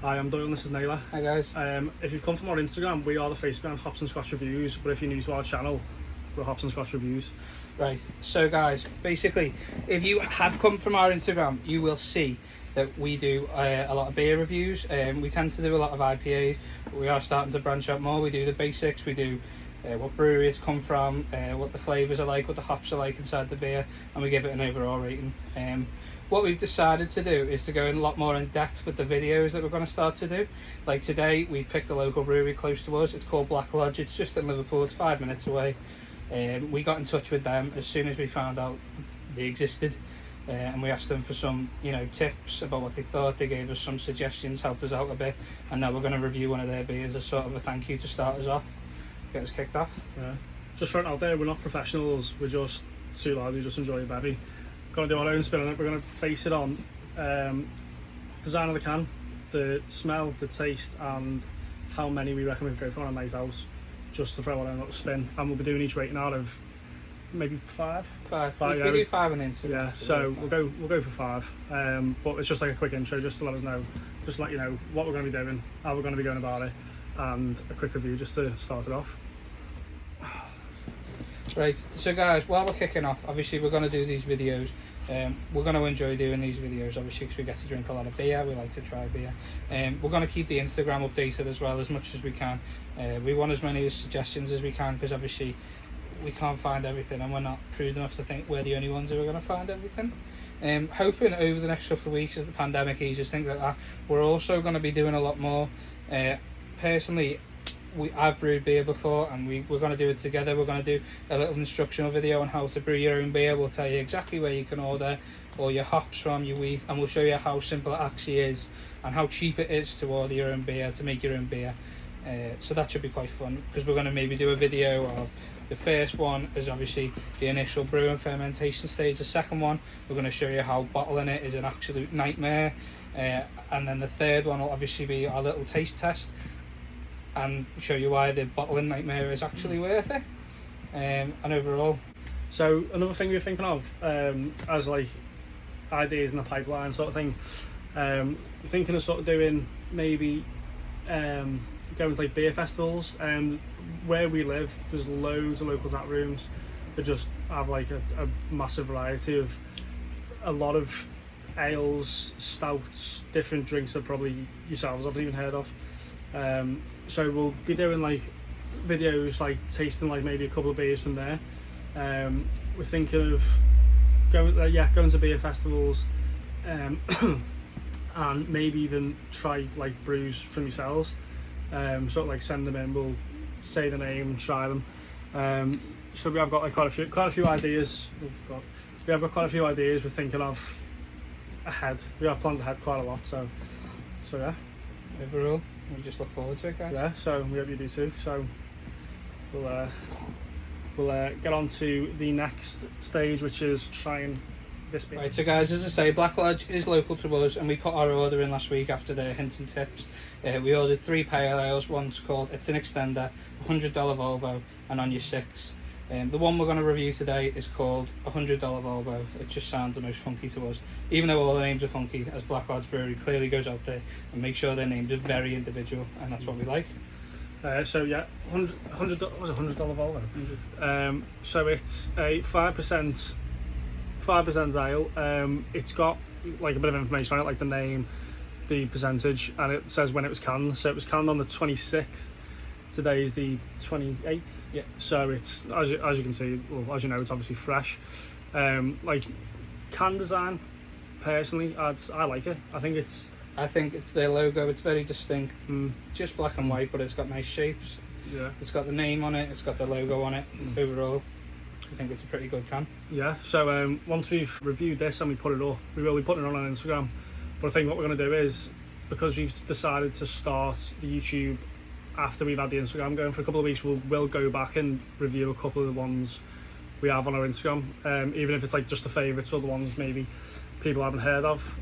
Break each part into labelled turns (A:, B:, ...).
A: Hi, I'm Doyle and this is Naylor.
B: Hi guys.
A: If you've come from our Instagram, we are the Facebook brand Hops and Scotch Reviews, but if you're new to our channel, we're Hops and Scotch Reviews.
B: Right, so guys, basically, if you have come from our Instagram, you will see that we do a lot of beer reviews. We tend to do a lot of IPAs, but we are starting to branch out more. We do the basics, we do what breweries come from, what the flavours are like, what the hops are like inside the beer, and we give it an overall rating. What we've decided to do is to go in a lot more in depth with the videos that we're going to start to do. Like today, we've picked a local brewery close to us. It's called Black Lodge. It's just in Liverpool. It's 5 minutes away. We got in touch with them as soon as we found out they existed, and we asked them for some, tips about what they thought. They gave us some suggestions, helped us out a bit, and now we're going to review one of their beers as sort of a thank you to start us off, get us kicked off.
A: Yeah. Just throwing it out there, we're not professionals. We're just two lads who just enjoy a bevy. Going to do our own spin on it. We're going to base it on design of the can, the smell, the taste, and how many we reckon we could go for on a night out, just to throw our own little spin. And we'll be doing each rating out of maybe five.
B: We do 5 on the Instagram.
A: Yeah, so we'll go for 5. But it's just like a quick intro, just to let us know, just to let you know what we're going to be doing, how we're going to be going about it, and a quick review just to start it off.
B: Right, so guys, while we're kicking off, obviously we're going to do these videos. We're going to enjoy doing these videos, obviously, because we get to drink a lot of beer. We like to try beer. We're going to keep the Instagram updated as well, as much as we can. We want as many suggestions as we can, because obviously we can't find everything, and we're not prude enough to think we're the only ones who are going to find everything. Hoping over the next couple of weeks, as the pandemic eases, things like that, we're also going to be doing a lot more. Personally, I've brewed beer before, and we're going to do it together. We're going to do a little instructional video on how to brew your own beer. We'll tell you exactly where you can order all your hops from, your wheat, and we'll show you how simple it actually is and how cheap it is to order your own beer, to make your own beer. So that should be quite fun, because we're going to maybe do a video of the first one is obviously the initial brew and fermentation stage. The second one, we're going to show you how bottling it is an absolute nightmare. And then the third one will obviously be our little taste test, and show you why the bottling nightmare is actually worth it, and overall.
A: So another thing we're thinking of, as like ideas in the pipeline sort of thing, we're thinking of sort of doing maybe going to like beer festivals. Where we live, there's loads of local tap rooms that just have like a massive variety of a lot of ales, stouts, different drinks that probably yourselves haven't even heard of. So we'll be doing like videos, like tasting like maybe a couple of beers from there. We're thinking of going to beer festivals, and maybe even try like brews from yourselves. Sort of like send them in, we'll say the name, try them. So we have got like quite a few ideas. Oh God, we have got quite a few ideas we're thinking of ahead. We have planned ahead quite a lot. So yeah.
B: Overall, we just look forward to it, guys.
A: Yeah, so we hope you do too. So we'll get on to the next stage, which is trying this beer.
B: Right, so guys, as I say, Black Lodge is local to us, and we put our order in last week after the hints and tips. We ordered 3 pale ales. One's called It's an Extender, $100 Volvo, and On Your 6. The one we're going to review today is called $100 Volvo. It just sounds the most funky to us, even though all the names are funky, as Black Lodge Brewery clearly goes out there and makes sure their names are very individual, and that's what we like.
A: So yeah, $100 was $100 Volvo. So it's a 5% ale. It's got like a bit of information on it, like the name, the percentage, and it says when it was canned. So it was canned on the 26th. Today is the 28th.
B: Yeah.
A: So it's as you can see, well, as you know, it's obviously fresh. Like can design, personally, I like it. I think it's their logo. It's very distinct. Just black and white, but it's got nice shapes. Yeah.
B: It's got the name on it. It's got the logo on it. Overall, I think it's a pretty good can.
A: Yeah. So once we've reviewed this and we put it up, we will be putting it on Instagram. But I think what we're going to do is, because we've decided to start the YouTube after we've had the Instagram going for a couple of weeks, we'll go back and review a couple of the ones we have on our Instagram, even if it's like just the favourites or the ones maybe people haven't heard of,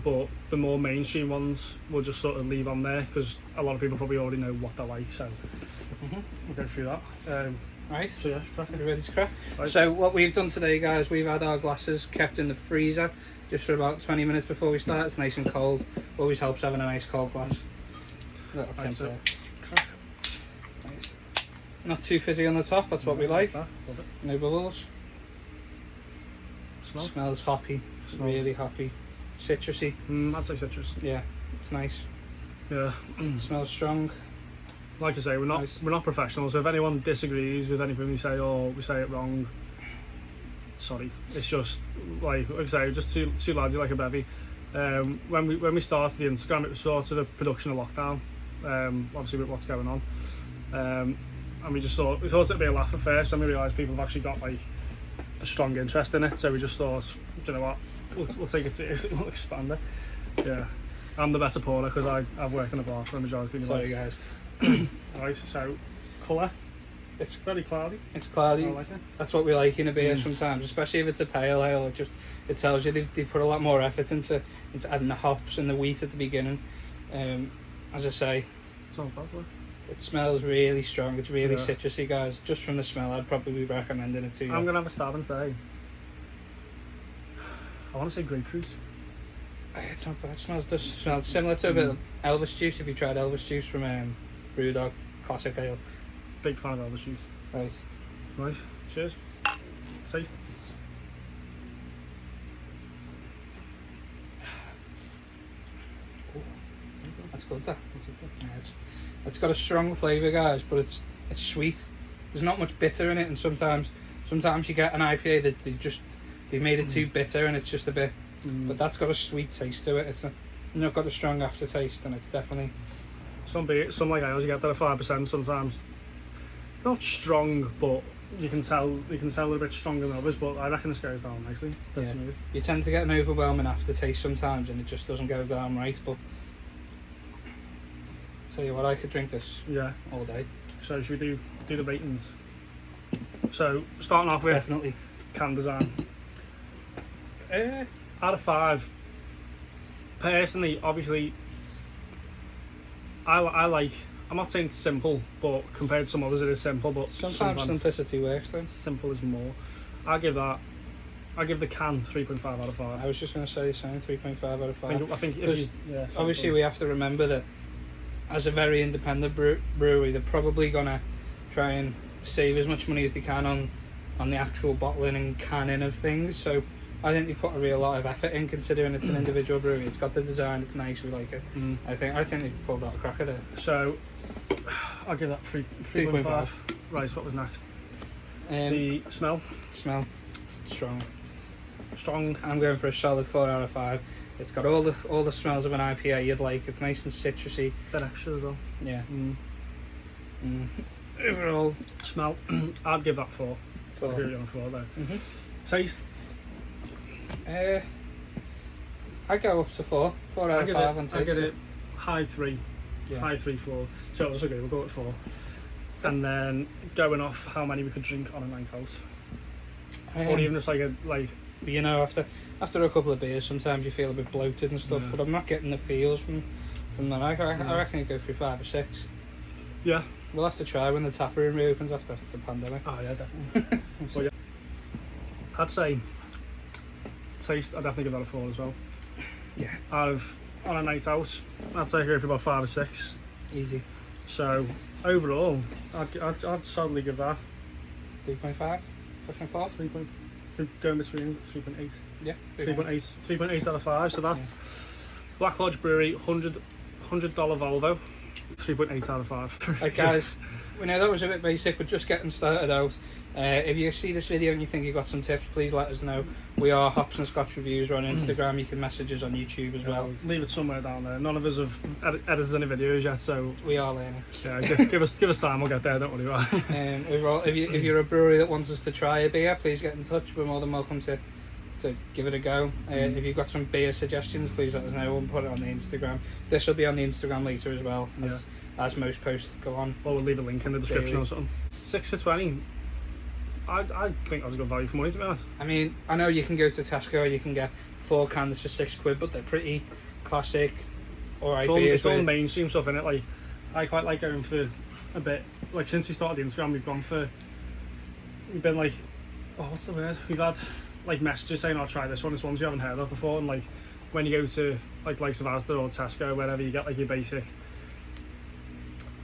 A: but the more mainstream ones we'll just sort of leave on there, because a lot of people probably already know what they're like, so we'll go through that.
B: Right,
A: So yeah, crack
B: are
A: it.
B: you ready to crack?
A: Right.
B: So what we've done today, guys, we've had our glasses kept in the freezer just for about 20 minutes before we start. It's nice and cold. Always helps having a nice cold glass. Little
A: Right,
B: temp
A: so
B: there.
A: crack.
B: Nice. Not too fizzy on the top, that's what we like.
A: That. Love it.
B: No bubbles.
A: Smell.
B: Smells hoppy,
A: Smells.
B: really hoppy. Citrusy,
A: I'd say citrus.
B: yeah, it's nice.
A: Yeah.
B: Smells strong.
A: Like I say, we're not
B: Nice.
A: we're not professionals. So if anyone disagrees with anything we say or we say it wrong, sorry. It's just like I say, just two lads who like a bevy. When we started the Instagram, it was sort of a production of lockdown. Obviously with what's going on, and we thought it'd be a laugh at first. Then we realised people have actually got like a strong interest in it. So we just thought, do you know what? We'll take it seriously. We'll expand it. Yeah, I'm the best supporter because I've worked in a bar for a majority of my life.
B: Sorry, guys.
A: Right, so colour,
B: It's
A: very cloudy.
B: it's cloudy.
A: I like it.
B: That's what we like in a beer sometimes, especially if it's a pale ale. It tells you they've put a lot more effort into adding the hops and the wheat at the beginning. As I say,
A: It's not bad, though.
B: it smells really strong. It's really
A: Yeah.
B: citrusy, guys. Just from the smell, I'd probably be recommending it to you.
A: I'm gonna have a stab and say, I want to say grapefruit.
B: It's not bad. It smells similar to a bit of Elvis juice. If you tried Elvis juice from Brewdog Classic Ale,
A: Big fan of Elvis juice.
B: right?
A: Right, cheers. Taste.
B: That's good. Yeah, it's got a strong flavour, guys, but it's sweet. There's not much bitter in it, and sometimes you get an IPA that they made it too bitter, and it's just a bit. But that's got a sweet taste to it. It's not got a strong aftertaste, and it's definitely.
A: Some like ales you get that at 5%. Sometimes it's not strong, but you can tell a little bit stronger than others. But I reckon this goes down nicely. That's
B: Yeah.
A: smooth.
B: You tend to get an overwhelming aftertaste sometimes, and it just doesn't go down right. But tell you what, I could drink this
A: Yeah.
B: all day.
A: So should we do the ratings? So starting off with
B: Definitely.
A: can design. Out of 5. Personally, obviously, I like. I'm not saying it's simple, but compared to some others, it is simple. But
B: Sometimes simplicity works, though.
A: simple is more. I give the can 3.5 out of 5.
B: I was just going to say the same, 3.5 out of 5.
A: I think if
B: Because
A: you, yeah,
B: Obviously, we have to remember that as a very independent brewery, they're probably going to try and save as much money as they can on the actual bottling and canning of things. So I think they put a real lot of effort in, considering it's an individual brewery. It's got the design, it's nice, we like it. I think they've pulled out a cracker there.
A: So I'll give that 3.5. Right, what was next? The smell,
B: Smell, strong.
A: strong.
B: I'm going for a solid 4 out of 5. It's got all the smells of an IPA you'd like. It's nice and citrusy.
A: Bit extra as well.
B: Yeah. Overall,
A: Smell, I'd give that 4.
B: 4.
A: I'd agree on 4 there. Taste,
B: I go up to 4 out of 5 on taste.
A: I get it high 3,
B: Yeah.
A: high 3, 4. So that's okay. We'll go at 4. And then going off how many we could drink on a night out, or even just like
B: You know, after a couple of beers, sometimes you feel a bit bloated and stuff.
A: Yeah.
B: But I'm not getting the feels from that. I reckon it'd go through 5 or 6.
A: yeah.
B: We'll have to try when the tap room reopens after the pandemic.
A: Oh yeah, definitely. But yeah, I'd say taste. I'd definitely give that a 4 as well.
B: Yeah.
A: On a night out, I'd say I go for about 5 or 6.
B: Easy.
A: So overall, I'd solidly give that
B: 3.5, pushing 4.
A: 3. Going between 3.8.
B: Yeah.
A: 3.8 out of 5. So that's Black Lodge Brewery $100 Volvo. 3.8 out of 5.
B: Right, guys, we know that was a bit basic, but just getting started out. If you see this video and you think you got some tips, please let us know. We are Hops and Scotch Reviews. We're on Instagram. You can message us on YouTube as well.
A: Leave it somewhere down there. None of us have edited any videos yet, so
B: We are learning.
A: yeah, give us time. We'll get there. Don't worry about it.
B: Overall, if you're a brewery that wants us to try a beer, please get in touch. We're more than welcome to give it a go. If you've got some beer suggestions, please let us know. We'll put it on the Instagram. This will be on the Instagram later as well, as most posts go on.
A: Or we'll leave a link in the description or something. 6 for 20. I think that's a good value for money, to be honest.
B: I mean, I know you can go to Tesco, you can get 4 cans for £6, but they're pretty classic. Alright,
A: It's all mainstream stuff in it. Like I quite like going for a bit. Like since we started the Instagram, we've gone for we've been like, oh, what's the word? We've had like messages saying, "I'll try this one. It's ones you haven't heard of before." And like when you go to like likes of Asda or Tesco, wherever, you get like your basic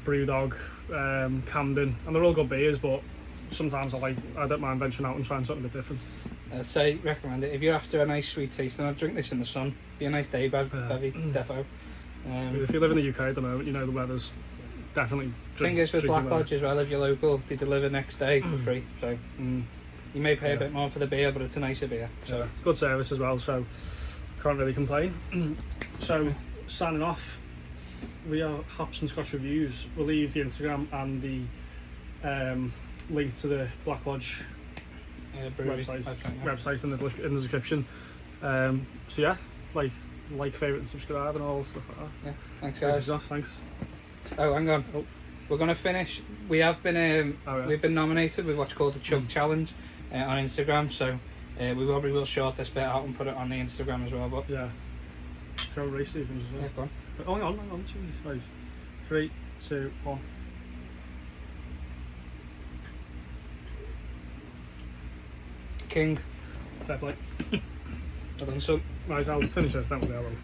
A: Brewdog, Camden, and they're all good beers, but sometimes I don't mind venturing out and trying something a bit different.
B: I'd say recommend it if you're after a nice sweet taste. And I'd drink this in the sun. Be a nice day, bevy, defo.
A: If you live in the UK at the moment, you know the weather's definitely.
B: Thing is with Black Lodge as well, if you're local, they deliver next day for free. So you may pay a bit more for the beer, but it's a nicer beer. So
A: it's good service as well. So can't really complain. So signing off. We are Hops and Scotch Reviews. We'll leave the Instagram and the link to the Black Lodge website in the description. So yeah, like, favourite and subscribe and all stuff like that.
B: Yeah, thanks guys.
A: Thanks.
B: Oh, hang on. Oh. We're gonna finish. We have been we've been nominated with what's called the Chug Challenge on Instagram. So we probably will short this bit out and put it on the Instagram as well. But
A: yeah, show race Stevens as well.
B: Yeah, go on.
A: Oh, hang on, Jesus, right. 3, 2, 1.
B: King.
A: Fair play.
B: Well done, son.
A: Right, I'll finish this, then we'll go on.